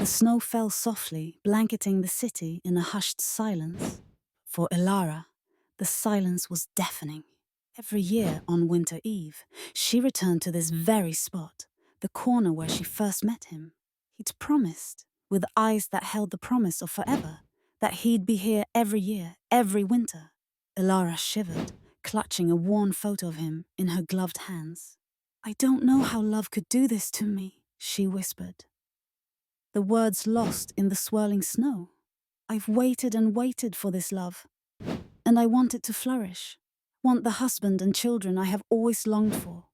The snow fell softly, blanketing the city in a hushed silence. For Ilara, the silence was deafening. Every year on Winter Eve, she returned to this very spot, the corner where she first met him. He'd promised, with eyes that held the promise of forever, that he'd be here every year, every winter. Ilara shivered, clutching a worn photo of him in her gloved hands. "I don't know how love could do this to me," she whispered. The words lost in the swirling snow. "I've waited and waited for this love, and I want it to flourish. Want the husband and children I have always longed for."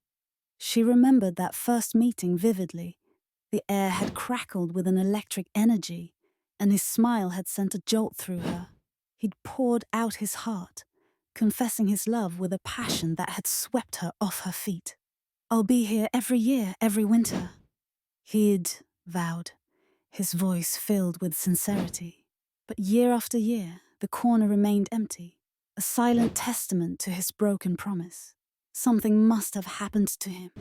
She remembered that first meeting vividly. The air had crackled with an electric energy, and his smile had sent a jolt through her. He'd poured out his heart, confessing his love with a passion that had swept her off her feet. "I'll be here every year, every winter," he'd vowed, his voice filled with sincerity. But year after year, the corner remained empty, a silent testament to his broken promise. Something must have happened to him,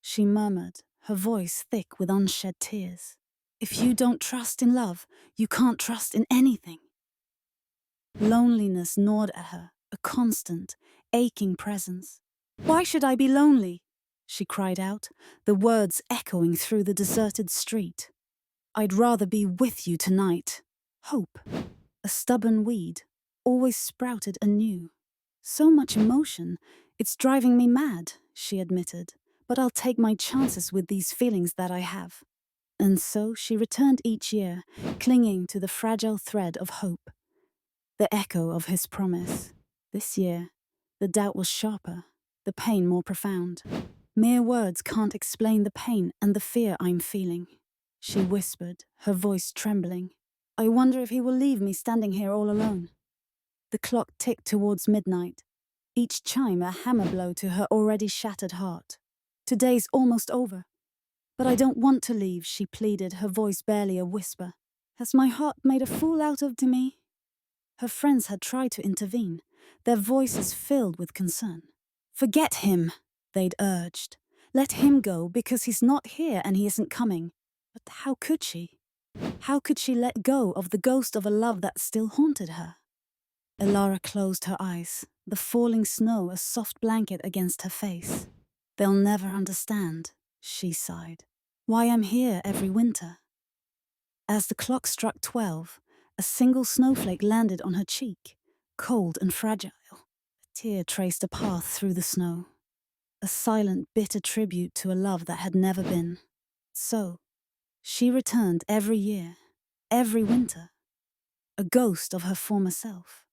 she murmured, her voice thick with unshed tears. "If you don't trust in love, you can't trust in anything." Loneliness gnawed at her, a constant, aching presence. "Why should I be lonely?" she cried out, the words echoing through the deserted street. "I'd rather be with you tonight." Hope, a stubborn weed, always sprouted anew. "So much emotion, it's driving me mad," she admitted, "but I'll take my chances with these feelings that I have." And so she returned each year, clinging to the fragile thread of hope, the echo of his promise. This year, the doubt was sharper, the pain more profound. "Mere words can't explain the pain and the fear I'm feeling," she whispered, her voice trembling. "I wonder if he will leave me standing here all alone." The clock ticked towards midnight, each chime a hammer blow to her already shattered heart. "Today's almost over. But I don't want to leave," she pleaded, her voice barely a whisper. "Has my heart made a fool out of me?" Her friends had tried to intervene, their voices filled with concern. "Forget him," they'd urged. "Let him go because he's not here and he isn't coming." But how could she? How could she let go of the ghost of a love that still haunted her? Ilara closed her eyes, the falling snow a soft blanket against her face. "They'll never understand," she sighed. "Why I'm here every winter." As the clock struck 12, a single snowflake landed on her cheek, cold and fragile. A tear traced a path through the snow. A silent, bitter tribute to a love that had never been. So, she returned every year, every winter, a ghost of her former self,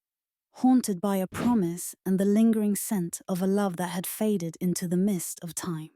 haunted by a promise and the lingering scent of a love that had faded into the mist of time.